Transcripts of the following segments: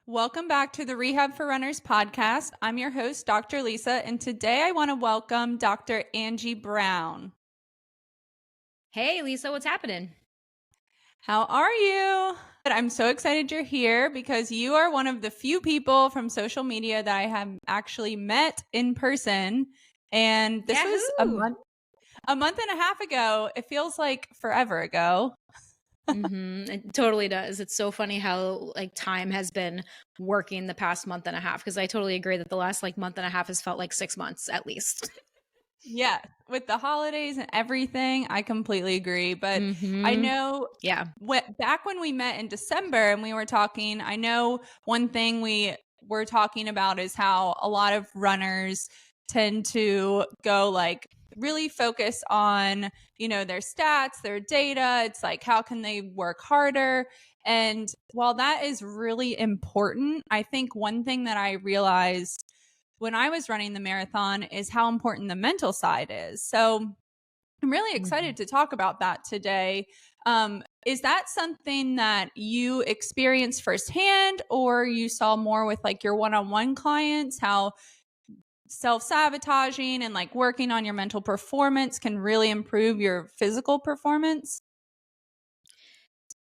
Welcome back to the Rehab for Runners podcast. I'm your host, Dr. Lisa, and today I want to welcome Dr. Angie Brown. Hey, Lisa, what's happening? How are you? I'm so excited you're here because you are one of the few people from social media that I have actually met in person. And this was a month and a half ago. It feels like forever ago. It totally does. It's so funny how time has been working the past month and a half, because I totally agree that the last month and a half has felt like 6 months at least. Yeah, with the holidays and everything, I completely agree. But I know back when we met in December and we were talking, I know one thing we were talking about is how a lot of runners tend to go really focus on, their stats, their data. It's like, how can they work harder? And while that is really important, I think one thing that I realized when I was running the marathon is how important the mental side is. So I'm really excited to talk about that today. Is that something that you experienced firsthand, or you saw more with your one-on-one clients, how self-sabotaging and working on your mental performance can really improve your physical performance?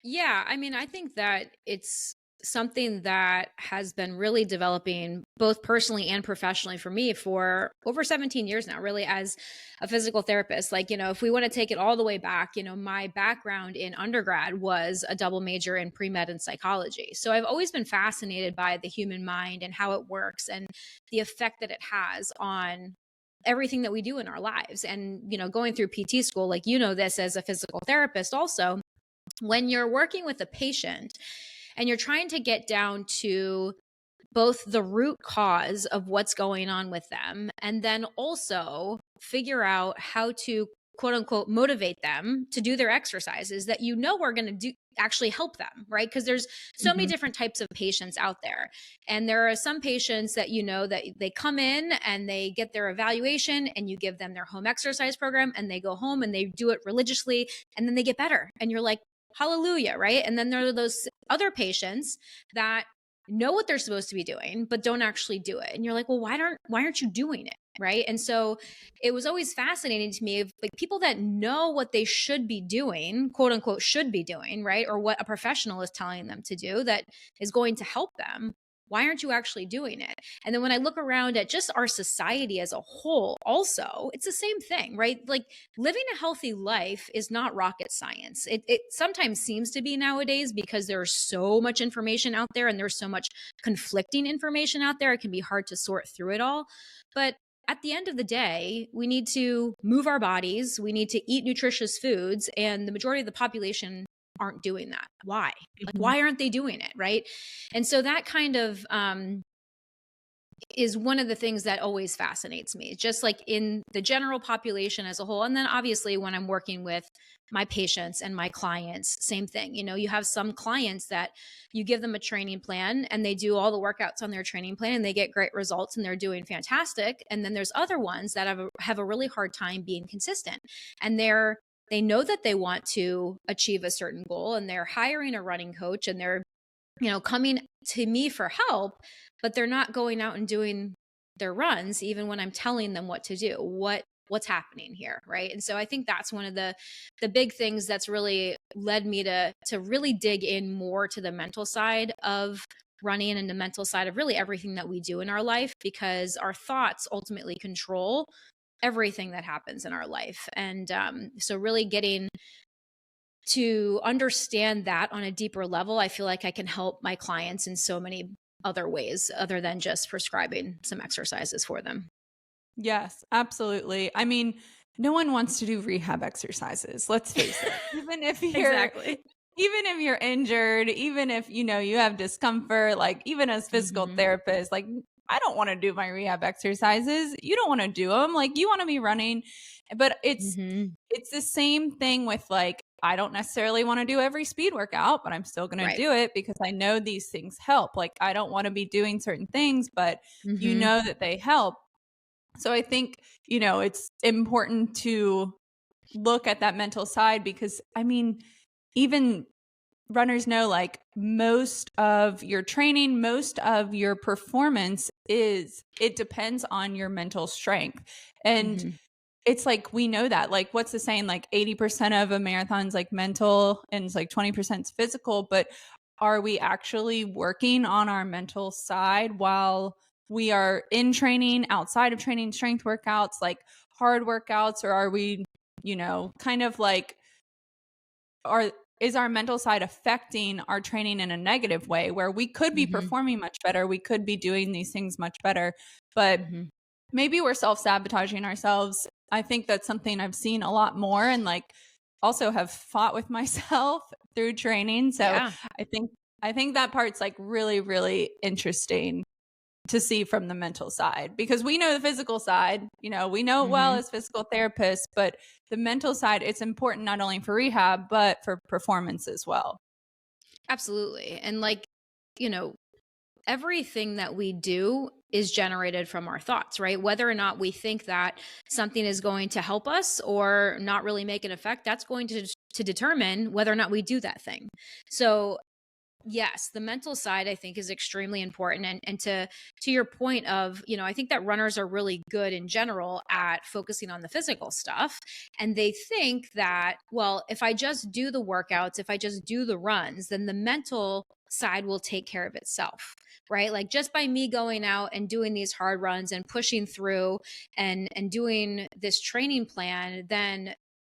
Yeah, I mean, I think that it's something that has been really developing both personally and professionally for me for over 17 years now, really, as a physical therapist. If we want to take it all the way back, my background in undergrad was a double major in pre-med and psychology. So I've always been fascinated by the human mind and how it works and the effect that it has on everything that we do in our lives. And, going through PT school, this as a physical therapist also, when you're working with a patient and you're trying to get down to both the root cause of what's going on with them, and then also figure out how to quote unquote motivate them to do their exercises that are going to do actually help them, right? Because there's so many different types of patients out there. And there are some patients that that they come in and they get their evaluation and you give them their home exercise program and they go home and they do it religiously and then they get better. And you're like, hallelujah, right? And then there are those other patients that know what they're supposed to be doing, but don't actually do it. And you're like, well, why aren't you doing it? Right. And so it was always fascinating to me of people that know what they should be doing, quote unquote, should be doing, right? Or what a professional is telling them to do that is going to help them. Why aren't you actually doing it? And then when I look around at just our society as a whole, also, it's the same thing, right? Living a healthy life is not rocket science. It sometimes seems to be nowadays because there's so much information out there and there's so much conflicting information out there. It can be hard to sort through it all. But at the end of the day, we need to move our bodies. We need to eat nutritious foods. And the majority of the population aren't doing that. Why? Why aren't they doing it? Right. And so that kind of is one of the things that always fascinates me, just in the general population as a whole. And then obviously when I'm working with my patients and my clients, same thing. You have some clients that you give them a training plan and they do all the workouts on their training plan and they get great results and they're doing fantastic. And then there's other ones that have a really hard time being consistent, and they know that they want to achieve a certain goal and they're hiring a running coach and they're, coming to me for help, but they're not going out and doing their runs, even when I'm telling them what to do, what's happening here. Right. And so I think that's one of the big things that's really led me to really dig in more to the mental side of running and the mental side of really everything that we do in our life, because our thoughts ultimately control everything that happens in our life. And so really getting to understand that on a deeper level, I feel like I can help my clients in so many other ways other than just prescribing some exercises for them. Yes, absolutely. I mean, no one wants to do rehab exercises. Let's face it. Even if you're even if you're injured, even if you have discomfort, even as physical therapists, I don't want to do my rehab exercises. You don't want to do them. You want to be running. But it's the same thing with I don't necessarily want to do every speed workout, but I'm still going to do it because I know these things help. I don't want to be doing certain things, but you know that they help. So I think, it's important to look at that mental side because, I mean, even runners know, like, most of your training, most of your performance it depends on your mental strength. And it's like, we know that, like, what's the saying, like 80% of a marathon's like mental and it's like 20% is physical, but are we actually working on our mental side while we are in training, outside of training, strength workouts, like hard workouts, or are we, kind of like, is our mental side affecting our training in a negative way where we could be performing much better, we could be doing these things much better, but maybe we're self-sabotaging ourselves. I think that's something I've seen a lot more, and like also have fought with myself through training. So yeah. I think that part's like really, really interesting to see from the mental side, because we know the physical side, we know it well as physical therapists, but the mental side, it's important not only for rehab, but for performance as well. Absolutely. And like, everything that we do is generated from our thoughts, right? Whether or not we think that something is going to help us or not really make an effect, that's going to determine whether or not we do that thing. So yes, the mental side, I think, is extremely important. And to your point of, I think that runners are really good in general at focusing on the physical stuff. And they think that, well, if I just do the workouts, if I just do the runs, then the mental side will take care of itself, right? Like just by me going out and doing these hard runs and pushing through and doing this training plan, then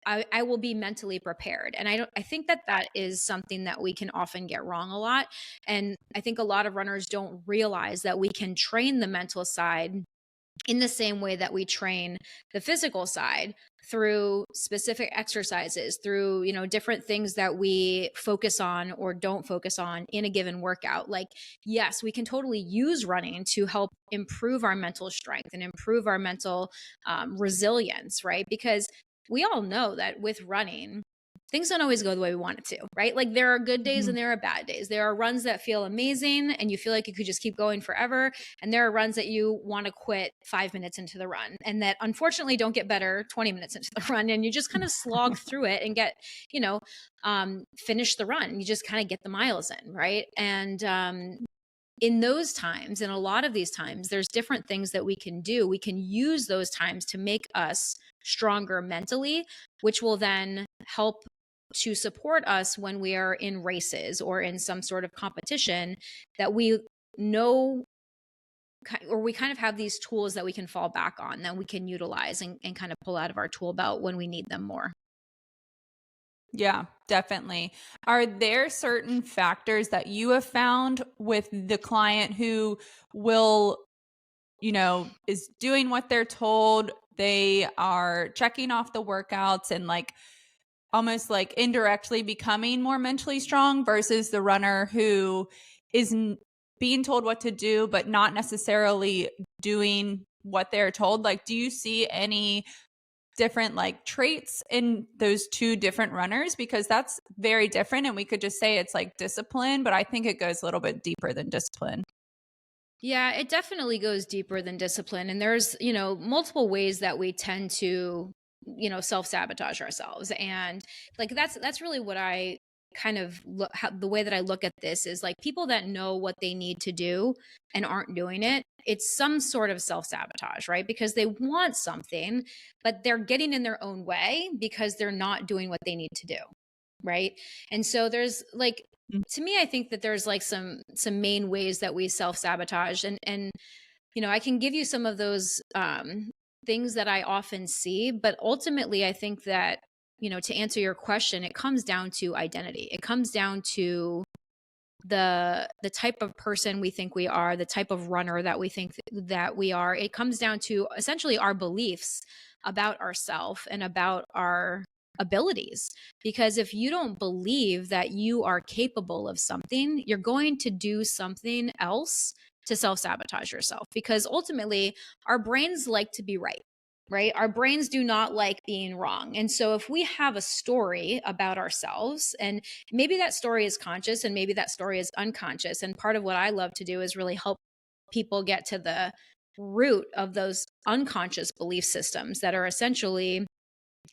I will be mentally prepared. And I think that is something that we can often get wrong a lot. And I think a lot of runners don't realize that we can train the mental side in the same way that we train the physical side, through specific exercises, through, different things that we focus on or don't focus on in a given workout. Like, yes, we can totally use running to help improve our mental strength and improve our mental resilience, right? Because we all know that with running, things don't always go the way we want it to, right? Like there are good days and there are bad days. There are runs that feel amazing and you feel like you could just keep going forever. And there are runs that you want to quit 5 minutes into the run and that unfortunately don't get better 20 minutes into the run. And you just kind of slog through it and get, finish the run. You just kind of get the miles in, right? And in those times, and a lot of these times, there's different things that we can do. We can use those times to make us stronger mentally, which will then help to support us when we are in races or in some sort of competition that we know, or we kind of have these tools that we can fall back on, that we can utilize and kind of pull out of our tool belt when we need them more. Yeah, definitely. Are there certain factors that you have found with the client who will, is doing what they're told, they are checking off the workouts and like almost like indirectly becoming more mentally strong, versus the runner who is being told what to do, but not necessarily doing what they're told? Like, do you see any different like traits in those two different runners? Because that's very different, and we could just say it's like discipline, but I think it goes a little bit deeper than discipline. Yeah, it definitely goes deeper than discipline. And there's, multiple ways that we tend to, self-sabotage ourselves. And like, that's really what I kind of look, the way that I look at this is like people that know what they need to do and aren't doing it. It's some sort of self-sabotage, right? Because they want something, but they're getting in their own way because they're not doing what they need to do. Right. And so there's like, to me, I think that there's like some main ways that we self-sabotage, and I can give you some of those things that I often see, but ultimately I think that, to answer your question, it comes down to identity. It comes down to the type of person we think we are, the type of runner that we think that we are. It comes down to essentially our beliefs about ourselves and about our abilities. Because if you don't believe that you are capable of something, you're going to do something else to self-sabotage yourself, because ultimately our brains like to be right. Right? Our brains do not like being wrong. And so if we have a story about ourselves, and maybe that story is conscious and maybe that story is unconscious, and part of what I love to do is really help people get to the root of those unconscious belief systems that are essentially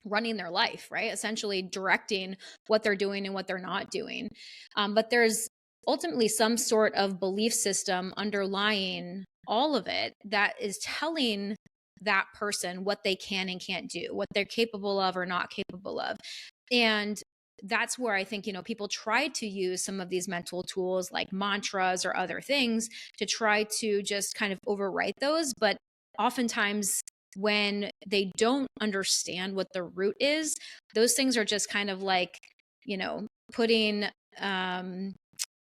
running their life, right? Essentially directing what they're doing and what they're not doing. But there's ultimately some sort of belief system underlying all of it that is telling that person what they can and can't do, what they're capable of or not capable of. And that's where I think, people try to use some of these mental tools like mantras or other things to try to just kind of overwrite those. But oftentimes, when they don't understand what the root is, those things are just kind of like, putting,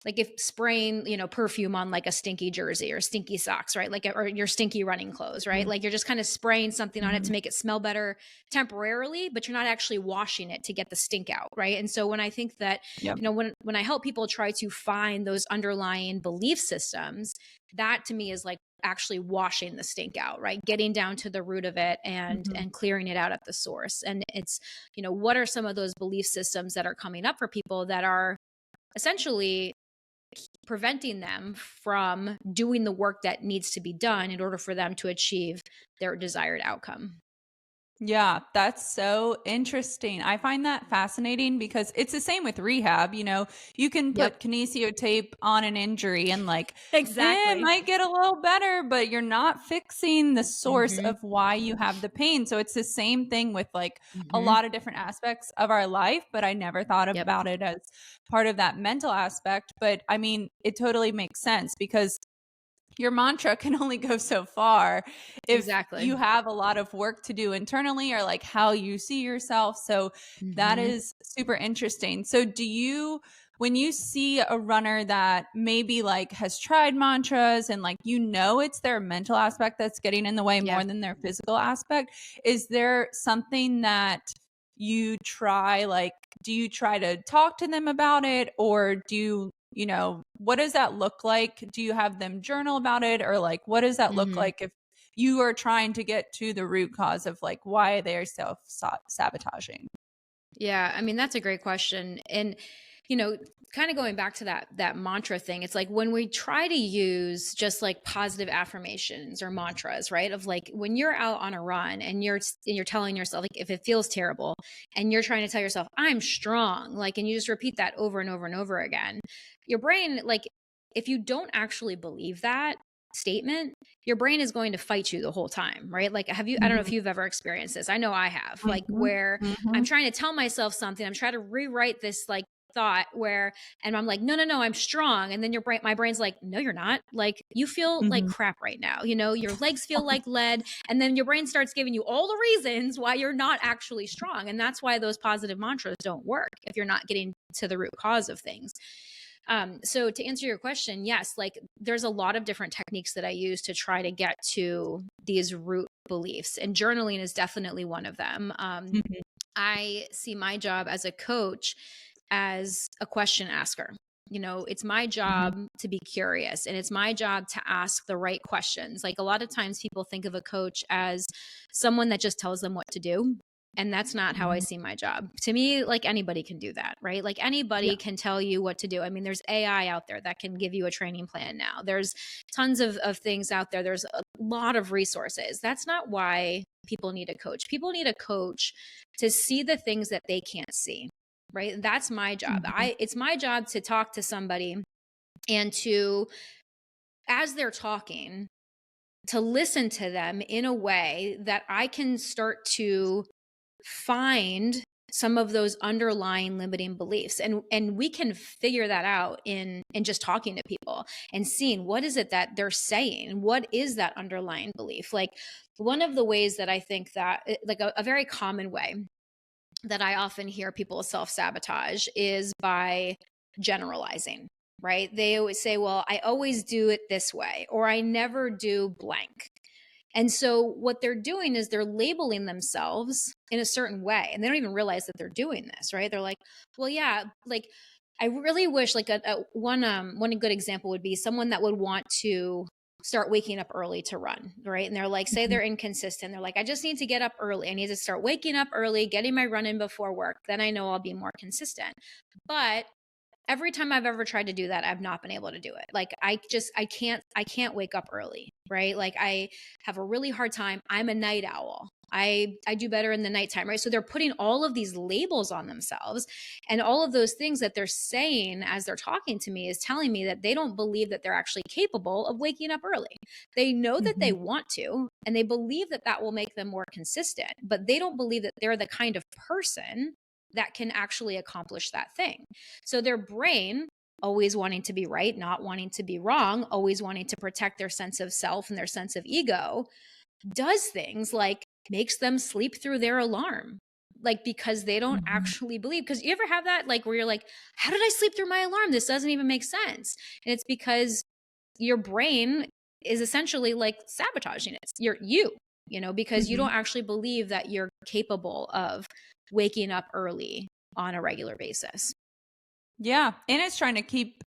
like if spraying, perfume on like a stinky jersey or stinky socks, right? Like, or your stinky running clothes, right? Like you're just kind of spraying something on it to make it smell better temporarily, but you're not actually washing it to get the stink out, right? And so when I think that, when I help people try to find those underlying belief systems, that to me is like actually washing the stink out, right? Getting down to the root of it and clearing it out at the source. And it's, what are some of those belief systems that are coming up for people that are essentially preventing them from doing the work that needs to be done in order for them to achieve their desired outcome. Yeah, that's so interesting. I find that fascinating because it's the same with rehab. You can put kinesio tape on an injury and it might get a little better, but you're not fixing the source of why you have the pain. So it's the same thing with a lot of different aspects of our life, but I never thought about it as part of that mental aspect. But I mean, it totally makes sense because your mantra can only go so far if you have a lot of work to do internally or how you see yourself. So that is super interesting. So when you see a runner that maybe has tried mantras and it's their mental aspect that's getting in the way more than their physical aspect, is there something that you try? Do you try to talk to them about it, or do you what does that look like? Do you have them journal about it, or what does that look like if you are trying to get to the root cause of why they are self-sabotaging? Yeah, I mean, that's a great question. And, kind of going back to that mantra thing, it's like when we try to use just positive affirmations or mantras, right? Of when you're out on a run and you're telling yourself, if it feels terrible and you're trying to tell yourself, I'm strong, and you just repeat that over and over and over again, your brain, if you don't actually believe that statement, your brain is going to fight you the whole time, right? I don't know if you've ever experienced this. I know I have, where I'm trying to tell myself something, I'm trying to rewrite this thought and I'm like, no, I'm strong. And then my brain's like, no, you're not. You feel like crap right now. Your legs feel like lead. And then your brain starts giving you all the reasons why you're not actually strong. And that's why those positive mantras don't work if you're not getting to the root cause of things. So to answer your question, yes, there's a lot of different techniques that I use to try to get to these root beliefs, and journaling is definitely one of them. I see my job as a coach as a question asker. It's my job to be curious, and it's my job to ask the right questions. A lot of times people think of a coach as someone that just tells them what to do. And that's not how I see my job. To me, anybody can do that, right? Anybody can tell you what to do. I mean, there's AI out there that can give you a training plan now. There's tons of things out there. There's a lot of resources. That's not why people need a coach. People need a coach to see the things that they can't see, right? That's my job. It's my job to talk to somebody and to, as they're talking, to listen to them in a way that I can start to find some of those underlying limiting beliefs, and we can figure that out in just talking to people and seeing what is it that they're saying, what is that underlying belief. One of the ways that I think that a very common way that I often hear people self-sabotage is by generalizing, right? They always say, well, I always do it this way, or I never do blank. And so what they're doing is they're labeling themselves in a certain way, and they don't even realize that they're doing this, right? They're like, well, yeah, I really wish one good example would be someone that would want to start waking up early to run, right? And they're say they're inconsistent. They're I just need to get up early. I need to start waking up early, getting my run in before work. Then I know I'll be more consistent. But every time I've ever tried to do that, I've not been able to do it. I can't wake up early, right? I have a really hard time. I'm a night owl. I do better in the nighttime, right? So they're putting all of these labels on themselves, and all of those things that they're saying as they're talking to me is telling me that they don't believe that they're actually capable of waking up early. They know that they want to, and they believe that that will make them more consistent, but they don't believe that they're the kind of person that can actually accomplish that thing. So their brain, always wanting to be right, not wanting to be wrong, always wanting to protect their sense of self and their sense of ego, does things like makes them sleep through their alarm. Like, because they don't actually believe. Because you ever have that, like, where you're like, how did I sleep through my alarm? This doesn't even make sense. And it's because your brain is essentially like sabotaging it. You know, because you don't actually believe that you're capable of waking up early on a regular basis. Yeah. And it's trying to keep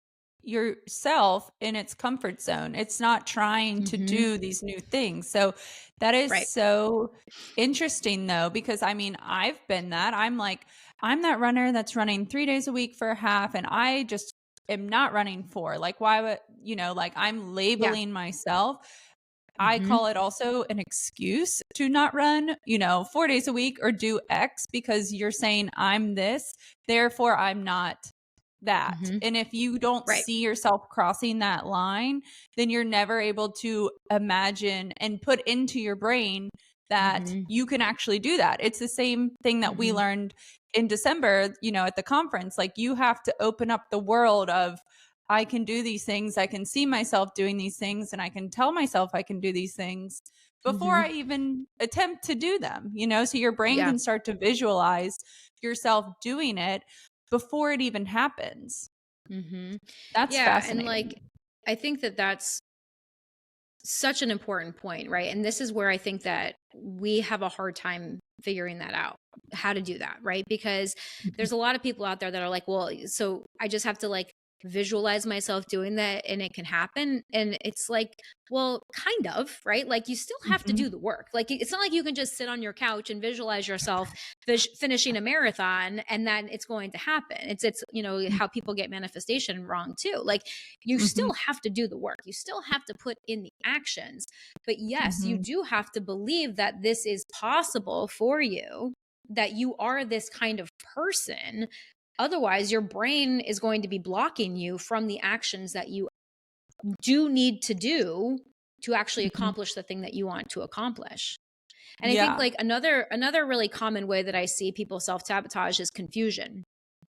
yourself in its comfort zone. It's not trying to do these new things. So that is so interesting, though, because I mean, I've been that. I'm that runner that's running 3 days a week for a half, and I just am not running 4. Like, why would, like, I'm labeling myself. I call it also an excuse to not run, 4 days a week or do X, because you're saying I'm this, therefore I'm not that. And if you don't see yourself crossing that line, then you're never able to imagine and put into your brain that you can actually do that. It's the same thing that we learned in December, at the conference. Like, you have to open up the world of, I can do these things. I can see myself doing these things, and I can tell myself I can do these things before I even attempt to do them, so your brain can start to visualize yourself doing it before it even happens. That's fascinating. And like, I think that that's such an important point, right? And this is where I think that we have a hard time figuring that out, how to do that, right? Because there's a lot of people out there that are like, well, so I just have to like visualize myself doing that and it can happen. And it's like, well, kind of, right? Like, you still have to do the work. Like, it's not like you can just sit on your couch and visualize yourself finishing a marathon and then it's going to happen. It's how people get manifestation wrong too. Like, you still have to do the work. You still have to put in the actions. But yes, you do have to believe that this is possible for you, that you are this kind of person. Otherwise, your brain is going to be blocking you from the actions that you do need to do to actually accomplish the thing that you want to accomplish. And I think like another really common way that I see people self-sabotage is confusion.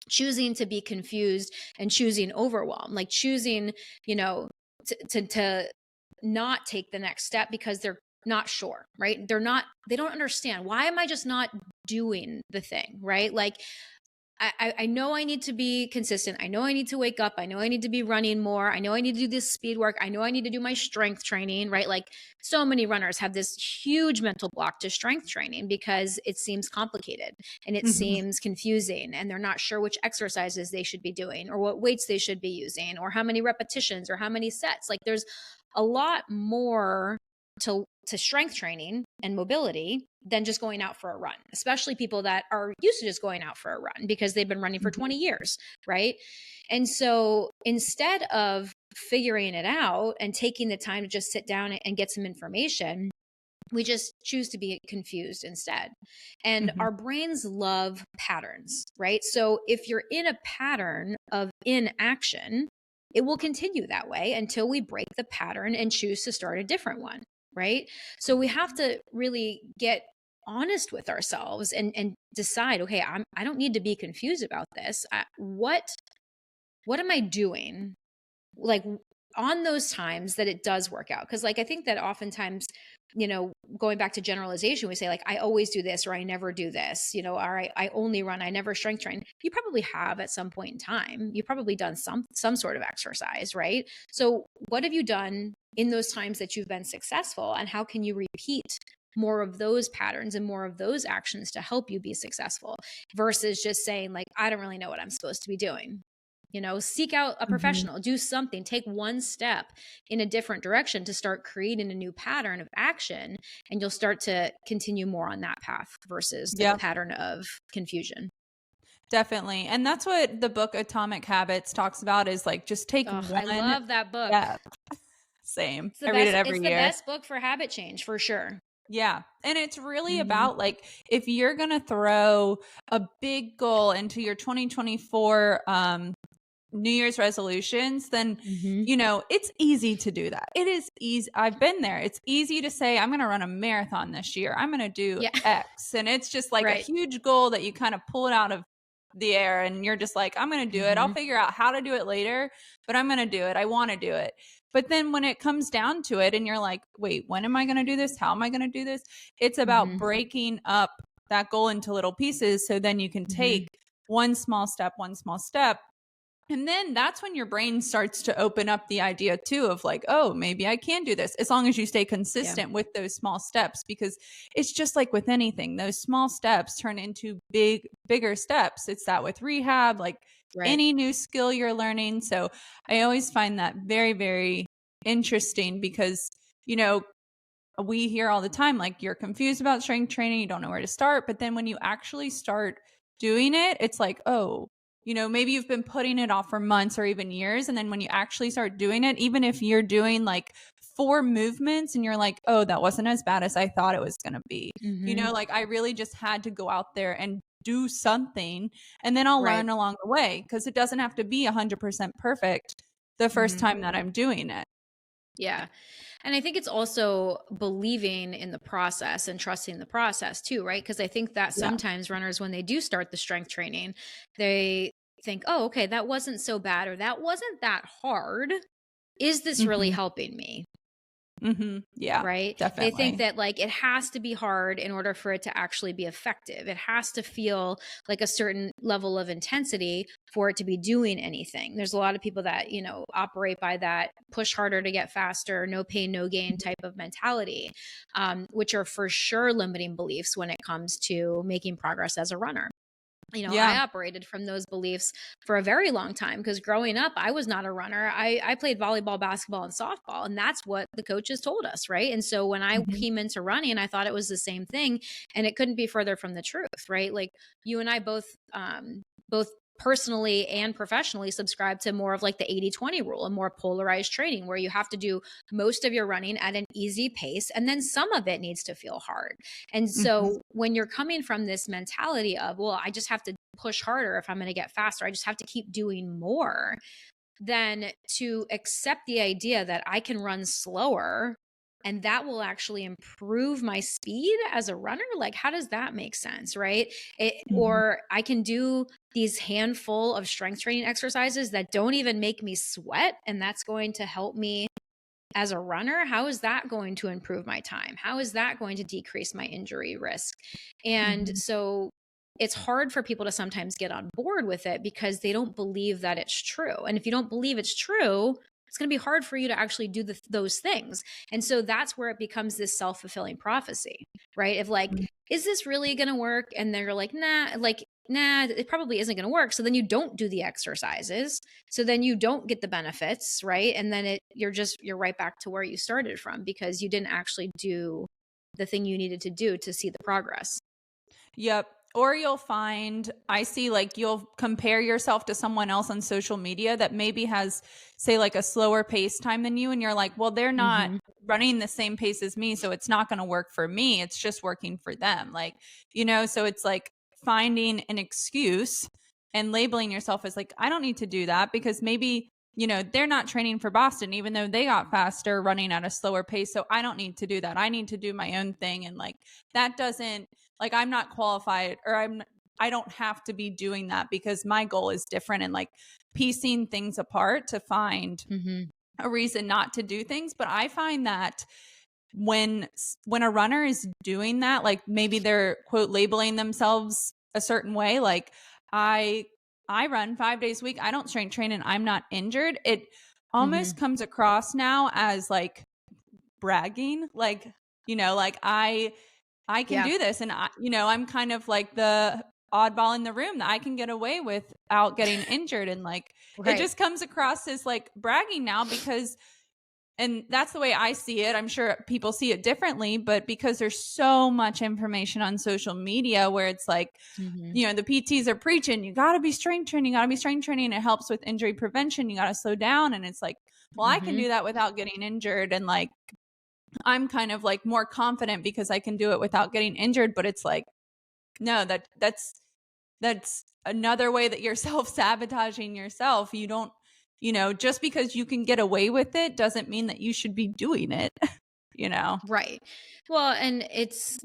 Choosing to be confused and choosing overwhelm, like choosing, to not take the next step because they're not sure, right? They don't understand. Why am I just not doing the thing, right? Like, I know I need to be consistent. I know I need to wake up. I know I need to be running more. I know I need to do this speed work. I know I need to do my strength training, right? Like, so many runners have this huge mental block to strength training because it seems complicated and it seems confusing, and they're not sure which exercises they should be doing or what weights they should be using or how many repetitions or how many sets. Like, there's a lot more to strength training and mobility than just going out for a run, especially people that are used to just going out for a run because they've been running for 20 years, right? And so instead of figuring it out and taking the time to just sit down and get some information, we just choose to be confused instead. And our brains love patterns, right? So if you're in a pattern of inaction, it will continue that way until we break the pattern and choose to start a different one, right? So we have to really get honest with ourselves and decide, okay, I don't need to be confused about this. What am I doing? Like, on those times that it does work out. Cause like, I think that oftentimes, going back to generalization, we say like, I always do this, or I never do this, or I only run, I never strength train. You probably have at some point in time. You've probably done some sort of exercise, right? So what have you done in those times that you've been successful, and how can you repeat more of those patterns and more of those actions to help you be successful, versus just saying like, I don't really know what I'm supposed to be doing. Seek out a professional, do something, take one step in a different direction to start creating a new pattern of action. And you'll start to continue more on that path versus the pattern of confusion. Definitely. And that's what the book Atomic Habits talks about, is like, just take one. I love that book. Same. I read it every year. It's the best book for habit change, for sure. Yeah. And it's really about like, if you're going to throw a big goal into your 2024 New Year's resolutions, then, it's easy to do that. It is easy. I've been there. It's easy to say, I'm going to run a marathon this year. I'm going to do X. And it's just like a huge goal that you kind of pull it out of the air and you're just like, I'm going to do it. I'll figure out how to do it later, but I'm going to do it. I want to do it. But then when it comes down to it and you're like, wait, when am I going to do this? How am I going to do this? It's about breaking up that goal into little pieces. So then you can take one small step. And then that's when your brain starts to open up the idea too of like, oh, maybe I can do this, as long as you stay consistent with those small steps, because it's just like with anything, those small steps turn into bigger steps. It's that with rehab, like any new skill you're learning. So I always find that very, very interesting because, we hear all the time, like, you're confused about strength training, you don't know where to start. But then when you actually start doing it, it's like, oh, maybe you've been putting it off for months or even years. And then when you actually start doing it, even if you're doing like 4 movements and you're like, oh, that wasn't as bad as I thought it was going to be, like I really just had to go out there and do something. And then I'll learn along the way, because it doesn't have to be 100% perfect the first time that I'm doing it. Yeah. And I think it's also believing in the process and trusting the process too, right? Because I think that sometimes runners, when they do start the strength training, they think, oh, okay, that wasn't so bad, or that wasn't that hard. Is this really helping me? Yeah. Right. Definitely. They think that like it has to be hard in order for it to actually be effective. It has to feel like a certain level of intensity for it to be doing anything. There's a lot of people that, operate by that push harder to get faster, no pain, no gain type of mentality, which are for sure limiting beliefs when it comes to making progress as a runner. I operated from those beliefs for a very long time, because growing up, I was not a runner. I played volleyball, basketball, and softball, and that's what the coaches told us, right? And so when I came into running, I thought it was the same thing, and it couldn't be further from the truth, right? Like you and I both personally and professionally subscribe to more of like the 80-20 rule, a more polarized training where you have to do most of your running at an easy pace, and then some of it needs to feel hard. And so when you're coming from this mentality of, well, I just have to push harder if I'm going to get faster, I just have to keep doing more, then to accept the idea that I can run slower and that will actually improve my speed as a runner, like how does that make sense, right? Or I can do these handful of strength training exercises that don't even make me sweat, and that's going to help me as a runner. How is that going to improve my time? How is that going to decrease my injury risk? And so it's hard for people to sometimes get on board with it because they don't believe that it's true. And if you don't believe it's true, it's going to be hard for you to actually do those things. And so that's where it becomes this self-fulfilling prophecy, right? Of like, is this really going to work? And they're like, nah, it probably isn't going to work. So then you don't do the exercises. So then you don't get the benefits, right? And then you're right back to where you started from, because you didn't actually do the thing you needed to do to see the progress. Yep. Or you'll find, I see, like, you'll compare yourself to someone else on social media that maybe has, say, like a slower pace time than you. And you're like, well, they're not running the same pace as me, so it's not going to work for me. It's just working for them. Like, so it's like finding an excuse and labeling yourself as like, I don't need to do that because maybe, they're not training for Boston, even though they got faster running at a slower pace. So I don't need to do that. I need to do my own thing. And like, that doesn't, like, I'm not qualified, or I don't have to be doing that because my goal is different, and like piecing things apart to find a reason not to do things. But I find that when a runner is doing that, like maybe they're quote labeling themselves a certain way, like I run 5 days a week, I don't strength train, and I'm not injured. It almost comes across now as like bragging, like, like I can do this. And I'm kind of like the oddball in the room that I can get away without getting injured. And like, it just comes across as like bragging now and that's the way I see it. I'm sure people see it differently, but because there's so much information on social media where it's like, the PTs are preaching, you got to be strength training, it helps with injury prevention, you got to slow down. And it's like, well, I can do that without getting injured. And like, I'm kind of like more confident because I can do it without getting injured. But it's like, no, that's another way that you're self-sabotaging yourself. You don't, just because you can get away with it doesn't mean that you should be doing it, Right. Well, and it's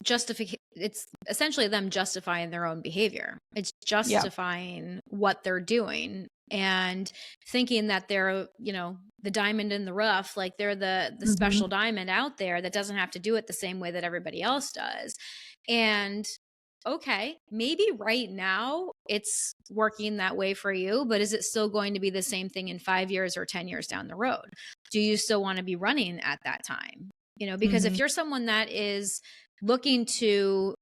essentially them justifying their own behavior. It's Yeah. justifying what they're doing and thinking that they're, the diamond in the rough, like they're the special diamond out there that doesn't have to do it the same way that everybody else does. And okay, maybe right now it's working that way for you, but is it still going to be the same thing in 5 years or 10 years down the road? Do you still want to be running at that time? Because if you're someone that is looking to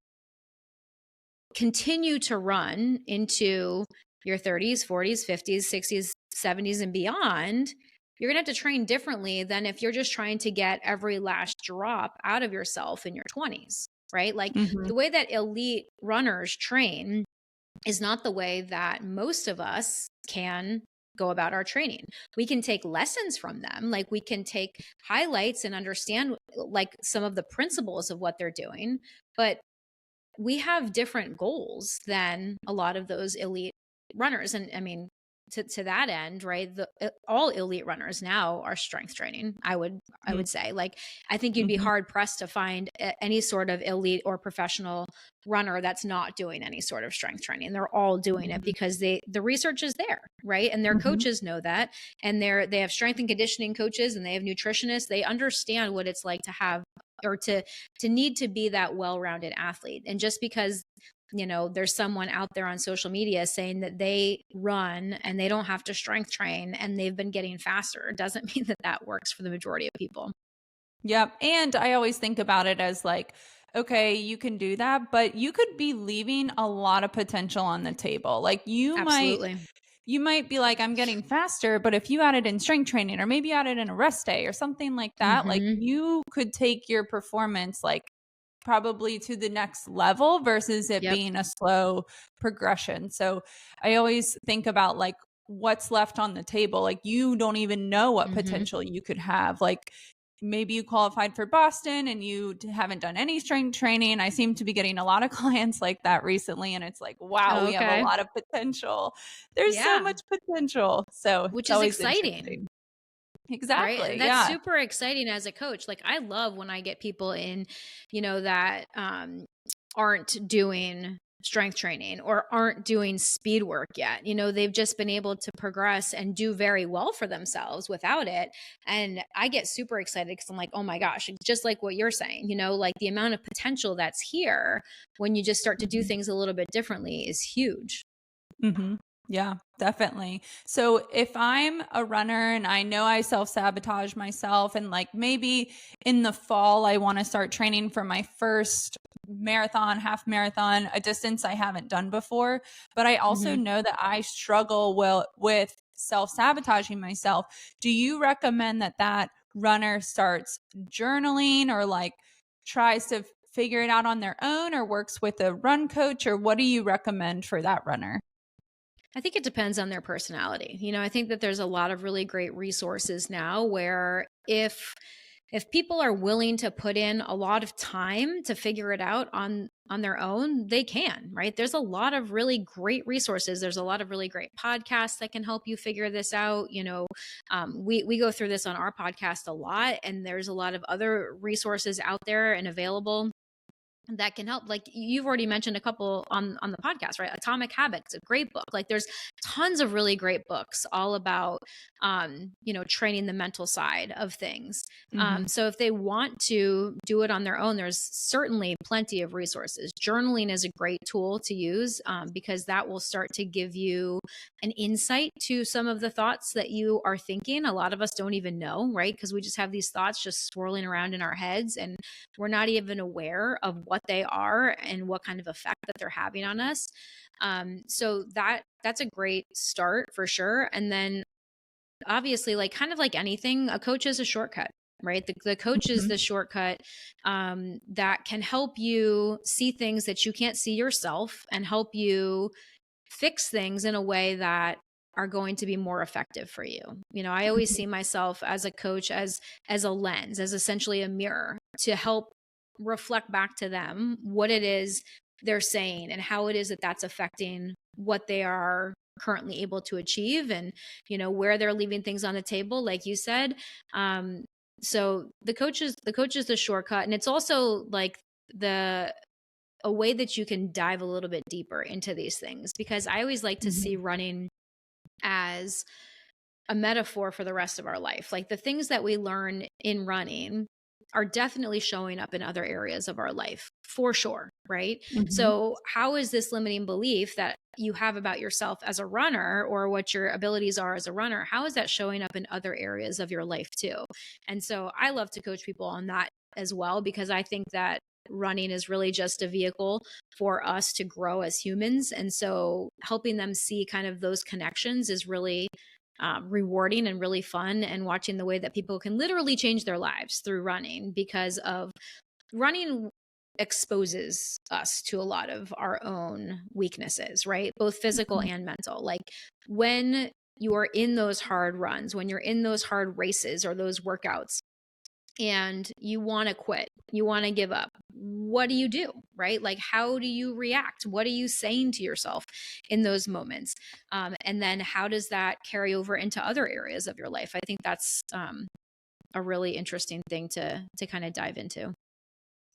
continue to run into your 30s, 40s, 50s, 60s, 70s, and beyond, you're going to have to train differently than if you're just trying to get every last drop out of yourself in your 20s, right? Like the way that elite runners train is not the way that most of us can go about our training. We can take lessons from them, like we can take highlights and understand like some of the principles of what they're doing, but we have different goals than a lot of those elite runners. And I mean, to that end, right? All elite runners now are strength training. I would say, like, I think you'd be hard pressed to find any sort of elite or professional runner that's not doing any sort of strength training. They're all doing it because the research is there, right? And their coaches know that, and they have strength and conditioning coaches, and they have nutritionists. They understand what it's like to have or to need to be that well-rounded athlete. And just because there's someone out there on social media saying that they run and they don't have to strength train and they've been getting faster doesn't mean that that works for the majority of people. Yep. And I always think about it as like, okay, you can do that, but you could be leaving a lot of potential on the table. Like you might be like, I'm getting faster, but if you added in strength training or maybe added in a rest day or something like that, like you could take your performance like probably to the next level versus it being a slow progression. So I always think about like what's left on the table. Like you don't even know what potential you could have. Like maybe you qualified for Boston and you haven't done any strength training. I seem to be getting a lot of clients like that recently. And it's like, wow, we have a lot of potential. There's so much potential. So which it's is exciting. Exactly. Right. And that's super exciting as a coach. Like I love when I get people in, that aren't doing strength training or aren't doing speed work yet. They've just been able to progress and do very well for themselves without it. And I get super excited because I'm like, oh my gosh, just like what you're saying, like the amount of potential that's here when you just start to do things a little bit differently is huge. Yeah, definitely. So if I'm a runner and I know I self-sabotage myself and like maybe in the fall I want to start training for my first marathon, half marathon, a distance I haven't done before, but I also know that I struggle with self-sabotaging myself. Do you recommend that runner starts journaling or like tries to figure it out on their own or works with a run coach, or what do you recommend for that runner? I think it depends on their personality. I think that there's a lot of really great resources now where if people are willing to put in a lot of time to figure it out on their own, they can, right? There's a lot of really great resources. There's a lot of really great podcasts that can help you figure this out. We go through this on our podcast a lot, and there's a lot of other resources out there and available that can help. Like you've already mentioned a couple on the podcast, right? Atomic Habits, a great book. Like there's tons of really great books all about, training the mental side of things. So if they want to do it on their own, there's certainly plenty of resources. Journaling is a great tool to use because that will start to give you an insight to some of the thoughts that you are thinking. A lot of us don't even know, right? Because we just have these thoughts just swirling around in our heads and we're not even aware of what they are and what kind of effect that they're having on us. So that's a great start for sure. And then obviously, like kind of like anything, a coach is a shortcut, right? The coach is the shortcut that can help you see things that you can't see yourself and help you fix things in a way that are going to be more effective for you. You know, I always see myself as a coach, as a lens, as essentially a mirror to help reflect back to them what it is they're saying and how it is that that's affecting what they are currently able to achieve, and you know, where they're leaving things on the table, like you said. So the coach is the shortcut, and it's also like the a way that you can dive a little bit deeper into these things, because I always like to see running as a metaphor for the rest of our life. Like the things that we learn in running are definitely showing up in other areas of our life, for sure, right? So how is this limiting belief that you have about yourself as a runner, or what your abilities are as a runner, how is that showing up in other areas of your life too? And so I love to coach people on that as well, because I think that running is really just a vehicle for us to grow as humans. And so helping them see kind of those connections is really rewarding and really fun, and watching the way that people can literally change their lives through running, because of running exposes us to a lot of our own weaknesses, right? Both physical and mental. Like when you are in those hard runs, when you're in those hard races or those workouts, and you want to quit, you want to give up, what do you do, right? Like, how do you react? What are you saying to yourself in those moments? And then how does that carry over into other areas of your life? I think that's a really interesting thing to kind of dive into.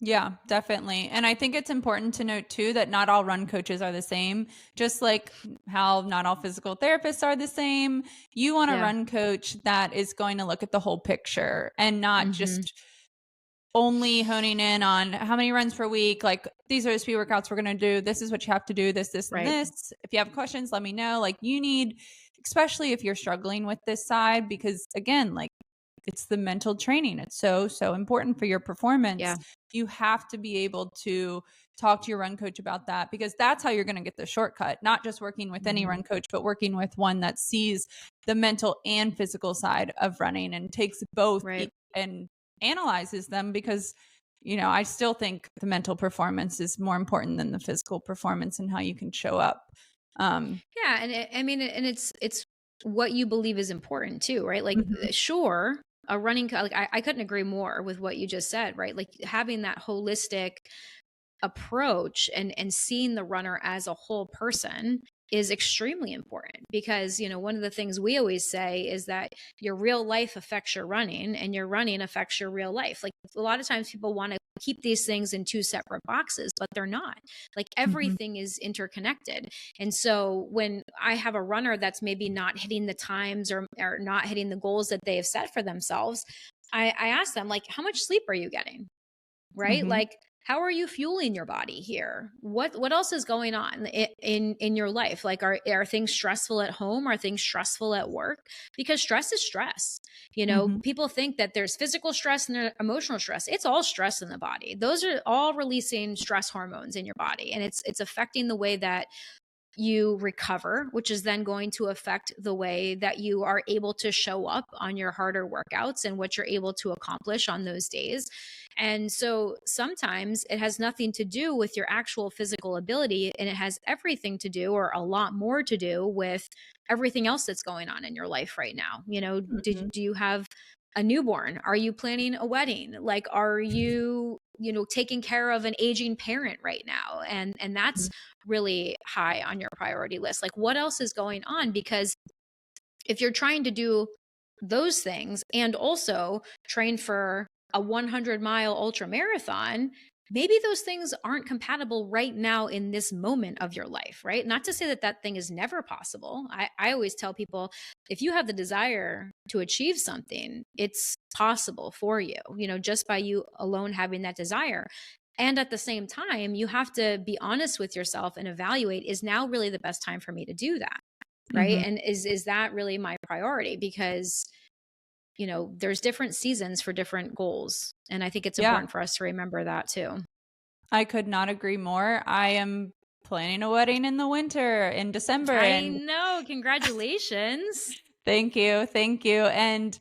Yeah, definitely. And I think it's important to note too that not all run coaches are the same, just like how not all physical therapists are the same. You want a run coach that is going to look at the whole picture and not just only honing in on how many runs per week. Like, these are the speed workouts we're going to do. This is what you have to do, this, and this. If you have questions, let me know. Like, you need, especially if you're struggling with this side, because again, like, it's the mental training. It's so important for your performance. Yeah. You have to be able to talk to your run coach about that, because that's how you're going to get the shortcut, not just working with any run coach, but working with one that sees the mental and physical side of running and takes both and analyzes them, because, you know, I still think the mental performance is more important than the physical performance and how you can show up. Yeah. And I mean, and it's what you believe is important too, right? Like, sure, a running, like I couldn't agree more with what you just said, right? Like having that holistic approach and seeing the runner as a whole person is extremely important, because, you know, one of the things we always say is that your real life affects your running, and your running affects your real life. Like, a lot of times people want to keep these things in two separate boxes, but they're not. Like, everything is interconnected. And so when I have a runner that's maybe not hitting the times or not hitting the goals that they have set for themselves, I ask them, like, how much sleep are you getting? Right? Like, how are you fueling your body here? What else is going on in your life? Like, are things stressful at home? Are things stressful at work? Because stress is stress. You know, people think that there's physical stress and there's emotional stress. It's all stress in the body. Those are all releasing stress hormones in your body, and it's affecting the way that you recover, which is then going to affect the way that you are able to show up on your harder workouts and what you're able to accomplish on those days. And so sometimes it has nothing to do with your actual physical ability, and it has everything to do, or a lot more to do, with everything else that's going on in your life right now. You know, do you have a newborn? Are you planning a wedding? Like, are you, you know, taking care of an aging parent right now? And that's really high on your priority list. Like, what else is going on? Because if you're trying to do those things and also train for a 100-mile ultra marathon, maybe those things aren't compatible right now in this moment of your life, right? Not to say that that thing is never possible. I always tell people, if you have the desire to achieve something, it's possible for you, you know, just by you alone having that desire. And at the same time, you have to be honest with yourself and evaluate, is now really the best time for me to do that? Right. And is that really my priority? Because, you know, there's different seasons for different goals. And I think it's important for us to remember that too. I could not agree more. I am planning a wedding in the winter in December. I know. Congratulations. Thank you. Thank you. And,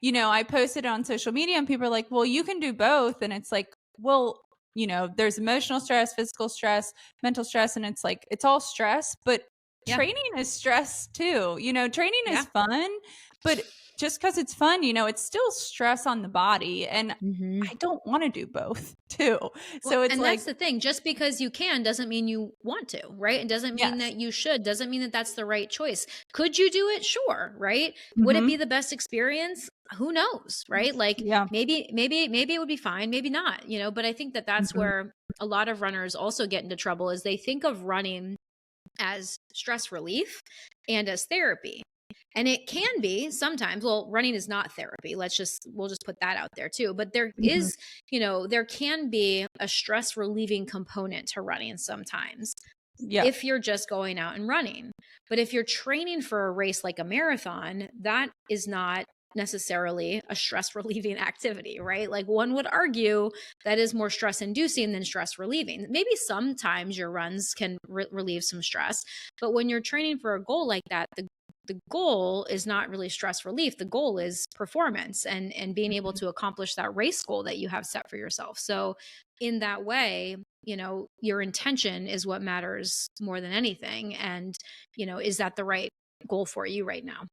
you know, I posted it on social media and people are like, well, you can do both. And it's like, well, you know, there's emotional stress, physical stress, mental stress. And it's like, it's all stress, but training is stress too. Training is fun, but just because it's fun, it's still stress on the body. And I don't want to do both too. So it's and that's the thing. Just because you can doesn't mean you want to, right? It doesn't mean that you should, doesn't mean that that's the right choice. Could you do it? Sure. Right. Would it be the best experience? Who knows? Right. Maybe it would be fine. Maybe not, but I think that that's where a lot of runners also get into trouble, is they think of running as stress relief and as therapy. And it can be sometimes. Well, running is not therapy. We'll just put that out there too. But there is, there can be a stress relieving component to running sometimes. If you're just going out and running. But if you're training for a race like a marathon, that is not necessarily a stress relieving activity, right? Like, one would argue that is more stress inducing than stress relieving. Maybe sometimes your runs can relieve some stress, but when you're training for a goal like that, the goal is not really stress relief. The goal is performance and being able to accomplish that race goal that you have set for yourself. So in that way, your intention is what matters more than anything. And, is that the right goal for you right now?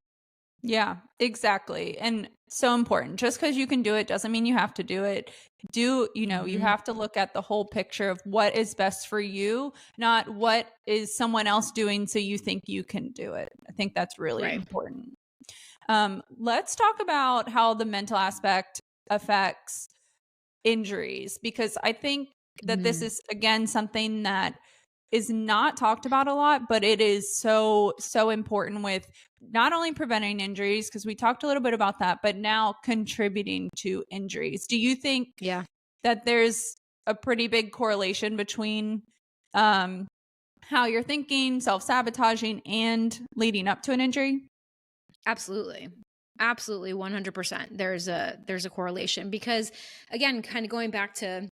Yeah, exactly. And so important. Just because you can do it doesn't mean you have to do it. You have to look at the whole picture of what is best for you, not what is someone else doing so you think you can do it. I think that's really important. Let's talk about how the mental aspect affects injuries, because I think that this is, again, something that is not talked about a lot, but it is so important with not only preventing injuries, because we talked a little bit about that, but now contributing to injuries. Do you think that there's a pretty big correlation between how you're thinking, self-sabotaging, and leading up to an injury? Absolutely. 100%. There's a correlation, because, again, kind of going back to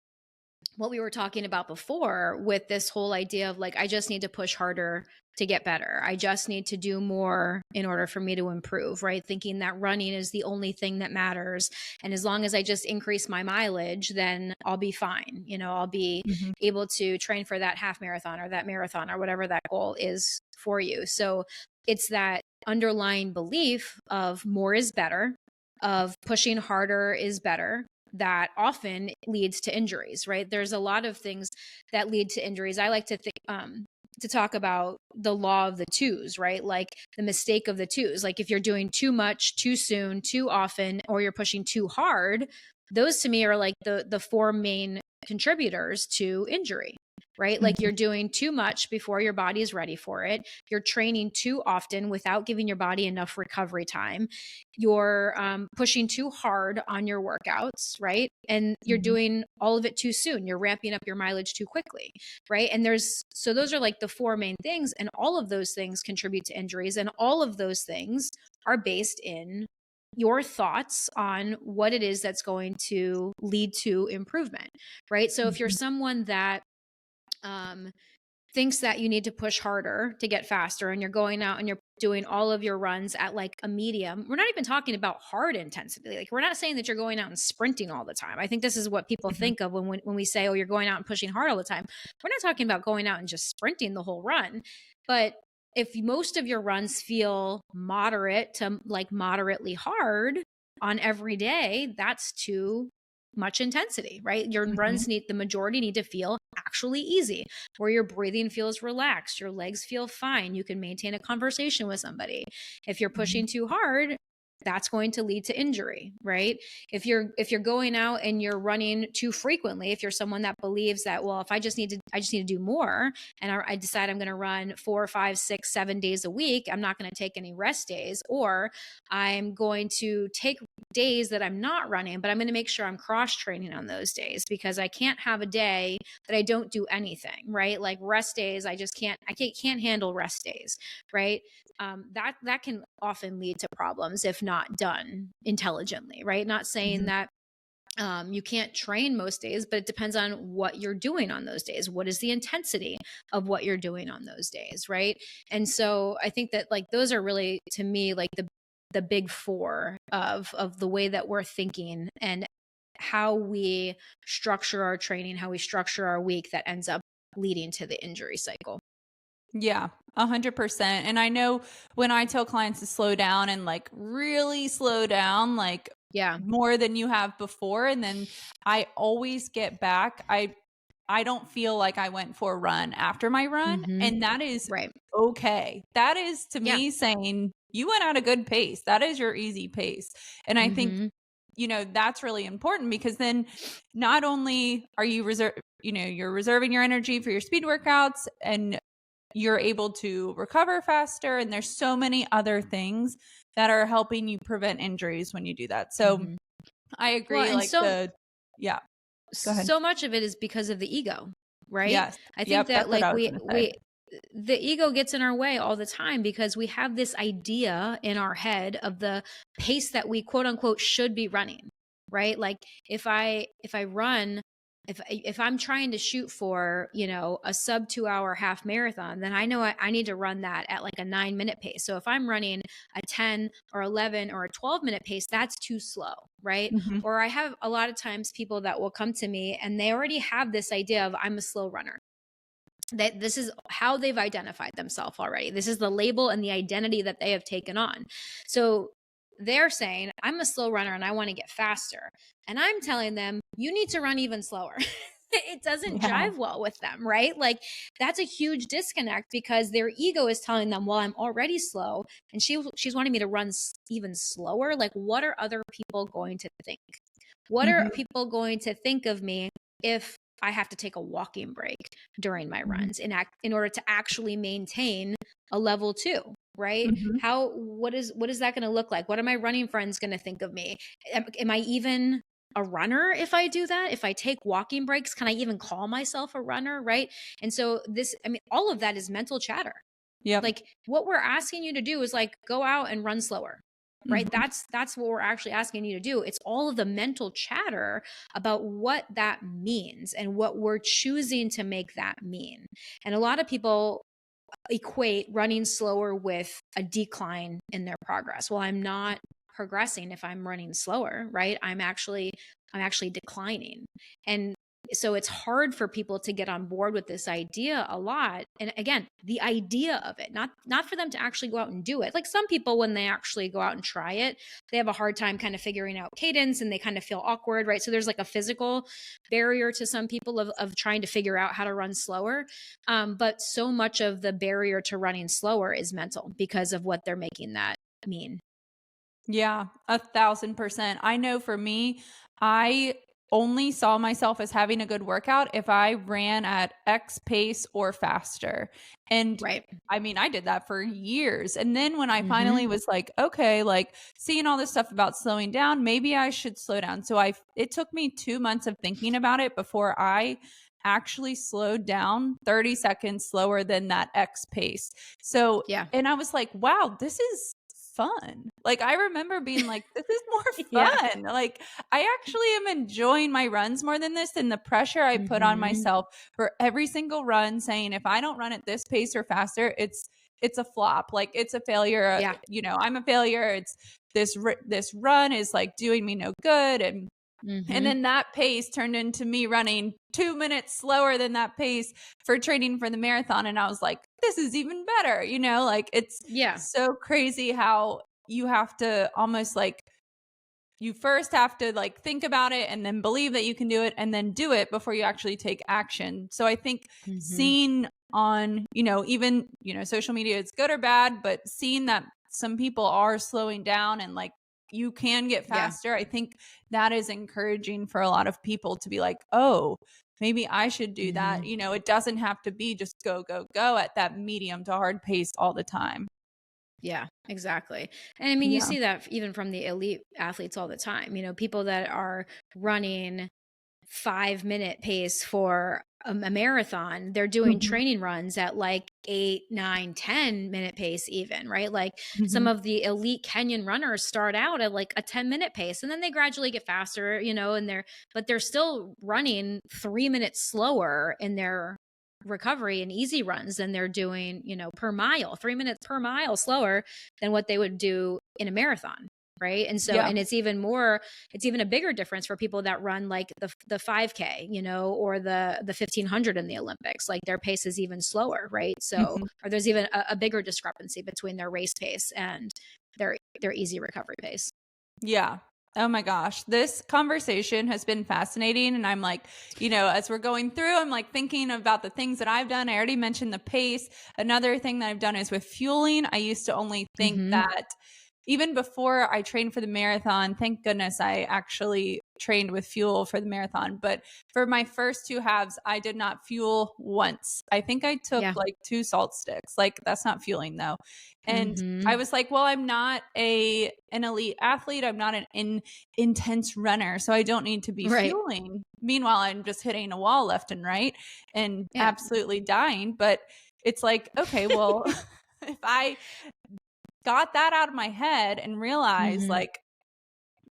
what we were talking about before with this whole idea of like, I just need to push harder to get better. I just need to do more in order for me to improve, right? Thinking that running is the only thing that matters. And as long as I just increase my mileage, then I'll be fine. I'll be able to train for that half marathon or that marathon or whatever that goal is for you. So it's that underlying belief of more is better, of pushing harder is better, that often leads to injuries, right? There's a lot of things that lead to injuries. I like to think, to talk about the law of the twos, right? Like the mistake of the twos. Like if you're doing too much, too soon, too often, or you're pushing too hard, those to me are like the four main contributors to injury, right? Like you're doing too much before your body is ready for it. You're training too often without giving your body enough recovery time. You're pushing too hard on your workouts, right? And you're doing all of it too soon. You're ramping up your mileage too quickly, right? And so those are like the four main things. And all of those things contribute to injuries. And all of those things are based in your thoughts on what it is that's going to lead to improvement, right? So if you're someone that thinks that you need to push harder to get faster, and you're going out and you're doing all of your runs at like a medium, we're not even talking about hard intensity. Like we're not saying that you're going out and sprinting all the time. I think this is what people think of when we say, oh, you're going out and pushing hard all the time. We're not talking about going out and just sprinting the whole run. But if most of your runs feel moderate to like moderately hard on every day, that's too much intensity, right? Your runs the majority need to feel actually easy, where your breathing feels relaxed, your legs feel fine, you can maintain a conversation with somebody. If you're pushing too hard, that's going to lead to injury, right? If you're going out and you're running too frequently, if you're someone that believes that, well, if I just need to do more, and I decide I'm going to run 4, 5, 6, 7 days a week, I'm not going to take any rest days, or I'm going to take days that I'm not running, but I'm going to make sure I'm cross training on those days, because I can't have a day that I don't do anything, right? Like rest days, I can't handle rest days, right? That can often lead to problems if not done intelligently, right? Not saying that you can't train most days, but it depends on what you're doing on those days. What is the intensity of what you're doing on those days, right? And so I think that like those are really, to me, like the big four of the way that we're thinking and how we structure our training, how we structure our week, that ends up leading to the injury cycle. Yeah, 100%. And I know when I tell clients to slow down and like really slow down, like more than you have before, and then I always get back. I don't feel like I went for a run after my run, and that is okay. That is to me saying you went at a good pace. That is your easy pace. And I think that's really important, because then not only are you you're reserving your energy for your speed workouts, and you're able to recover faster, and there's so many other things that are helping you prevent injuries when you do that. So I agree. Well, and go ahead. So much of it is because of the ego, right? Yes. I think that That's what like I was gonna say. the ego gets in our way all the time because we have this idea in our head of the pace that we quote unquote should be running, right? Like if I run, if I'm trying to shoot for, a sub 2 hour half marathon, then I know I need to run that at like a 9 minute pace. So if I'm running a 10 or 11 or a 12 minute pace, that's too slow, right? Or I have a lot of times people that will come to me and they already have this idea of I'm a slow runner. That this is how they've identified themselves already. This is the label and the identity that they have taken on. So they're saying, I'm a slow runner and I want to get faster. And I'm telling them, you need to run even slower. It doesn't jive well with them, right? Like that's a huge disconnect because their ego is telling them, well, I'm already slow. And she's wanting me to run even slower. Like, what are other people going to think? What are people going to think of me if I have to take a walking break during my runs in order to actually maintain a level 2, right? What is that going to look like? What are my running friends going to think of me? Am I even a runner if I do that? If I take walking breaks, can I even call myself a runner, right? And so all of that is mental chatter. Yeah. Like what we're asking you to do is like go out and run slower. Right. That's what we're actually asking you to do. It's all of the mental chatter about what that means and what we're choosing to make that mean. And a lot of people equate running slower with a decline in their progress. Well, I'm not progressing if I'm running slower, right? I'm actually declining. And so it's hard for people to get on board with this idea a lot. And again, the idea of it, not for them to actually go out and do it. Like some people, when they actually go out and try it, they have a hard time kind of figuring out cadence and they kind of feel awkward, right? So there's like a physical barrier to some people of trying to figure out how to run slower. But so much of the barrier to running slower is mental because of what they're making that mean. Yeah, 1,000%. I know for me, I only saw myself as having a good workout if I ran at X pace or faster. And I mean, I did that for years. And then when I finally was like, okay, like seeing all this stuff about slowing down, maybe I should slow down. So it took me 2 months of thinking about it before I actually slowed down 30 seconds slower than that X pace. So, and I was like, wow, this is fun. Like I remember being like, this is more fun. Like I actually am enjoying my runs more than this, and the pressure I put on myself for every single run, saying if I don't run at this pace or faster, it's a flop. Like it's a failure. I'm a failure. It's this run is like doing me no good. And then that pace turned into me running 2 minutes slower than that pace for training for the marathon. And I was like, this is even better. Like it's so crazy how you have to almost like, you first have to like think about it and then believe that you can do it and then do it before you actually take action. So I think seeing on, even, social media, it's good or bad, but seeing that some people are slowing down and like, you can get faster. I think that is encouraging for a lot of people to be like, oh, maybe I should do that. It doesn't have to be just go, go, go at that medium to hard pace all the time. Yeah, exactly. And I mean, you see that even from the elite athletes all the time, people that are running 5-minute pace for a marathon, they're doing training runs at like 8, 9, 10-minute pace even, right? Like some of the elite Kenyan runners start out at like a 10-minute pace and then they gradually get faster, but they're still running 3 minutes slower in their recovery and easy runs than they're doing, per mile, 3 minutes per mile slower than what they would do in a marathon. right? And so, and it's even a bigger difference for people that run like the 5K, or the 1500 in the Olympics. Like their pace is even slower, right? So, or there's even a bigger discrepancy between their race pace and their easy recovery pace. Yeah. Oh my gosh. This conversation has been fascinating. And I'm like, as we're going through, I'm like thinking about the things that I've done. I already mentioned the pace. Another thing that I've done is with fueling. I used to only think that even before I trained for the marathon, thank goodness I actually trained with fuel for the marathon. But for my first 2 halves, I did not fuel once. I think I took like 2 salt sticks. Like that's not fueling though. And I was like, well, I'm not an elite athlete. I'm not an intense runner. So I don't need to be fueling. Meanwhile, I'm just hitting a wall left and right and absolutely dying. But it's like, okay, well, if I got that out of my head and realized like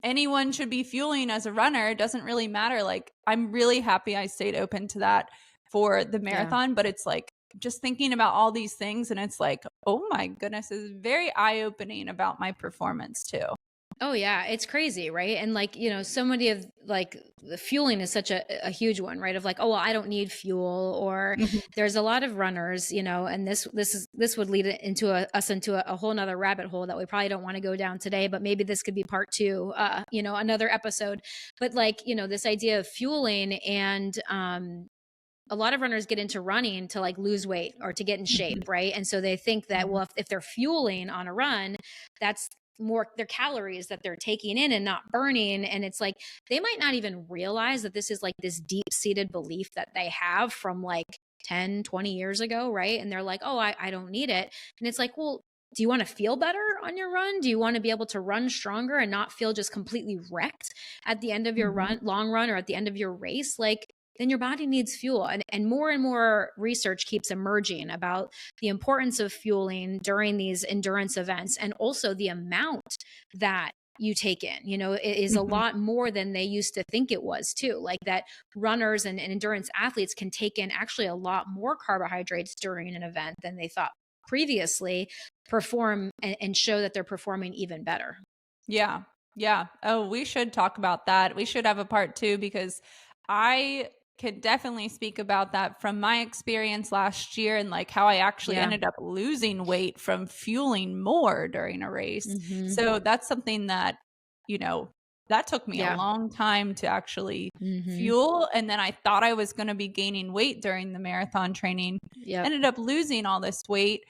anyone should be fueling as a runner, it doesn't really matter. Like I'm really happy I stayed open to that for the marathon, but it's like just thinking about all these things and it's like, oh my goodness, it's very eye-opening about my performance too. Oh yeah, it's crazy, right? And like, so many of like the fueling is such a huge one, right? Of like, oh, well, I don't need fuel, or there's a lot of runners, and this would lead us into a whole nother rabbit hole that we probably don't want to go down today, but maybe this could be part 2, another episode. But like, this idea of fueling and a lot of runners get into running to like lose weight or to get in shape, right? And so they think that, well, if they're fueling on a run, that's more their calories that they're taking in and not burning. And it's like, they might not even realize that this is like this deep-seated belief that they have from like 10, 20 years ago, right? And they're like, oh, I don't need it. And it's like, well, do you want to feel better on your run? Do you want to be able to run stronger and not feel just completely wrecked at the end of your long run or at the end of your race? Like, then your body needs fuel. And more research keeps emerging about the importance of fueling during these endurance events, and also the amount that you take in. It is a lot more than they used to think it was too. Like that runners and endurance athletes can take in actually a lot more carbohydrates during an event than they thought previously, perform and show that they're performing even better. Yeah. Yeah. Oh, we should talk about that. We should have a part 2 because I can definitely speak about that from my experience last year and like how I actually ended up losing weight from fueling more during a race. So that's something that, that took me a long time to actually fuel. And then I thought I was going to be gaining weight during the marathon training. Ended up losing all this weight.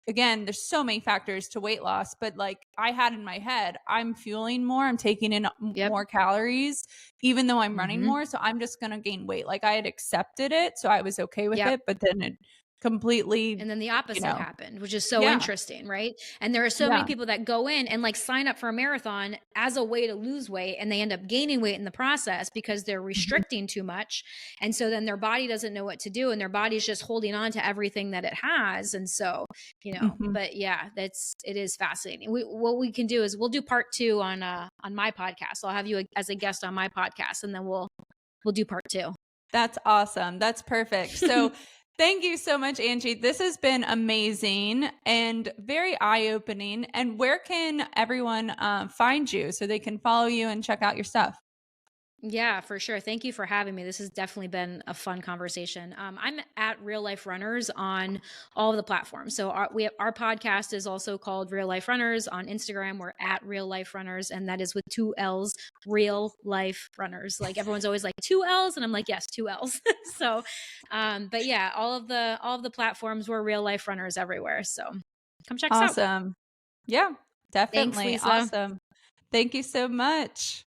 Again, there's so many factors to weight loss, but like I had in my head, I'm fueling more, I'm taking in more calories, even though I'm running more. So I'm just going to gain weight. Like I had accepted it. So I was okay with it, but then it completely. And then the opposite happened, which is so interesting, right? And there are so many people that go in and like sign up for a marathon as a way to lose weight, and they end up gaining weight in the process because they're restricting too much. And so then their body doesn't know what to do, and their body's just holding on to everything that it has. And so, but yeah, it is fascinating. What we can do is we'll do part 2 on my podcast. I'll have you as a guest on my podcast, and then we'll do part 2. That's awesome. That's perfect. So thank you so much, Angie. This has been amazing and very eye-opening. And where can everyone find you so they can follow you and check out your stuff? Yeah, for sure. Thank you for having me. This has definitely been a fun conversation. I'm at Real Life Runners on all of the platforms. So our podcast is also called Real Life Runners. On Instagram, we're at Real Life Runners, and that is with 2 L's, Real Life Runners. Like everyone's always like 2 L's, and I'm like, yes, 2 L's. So, but yeah, all of the platforms, we're Real Life Runners everywhere. So come check us out. Awesome. Yeah, definitely. Thanks, Lisa. Awesome. Thank you so much.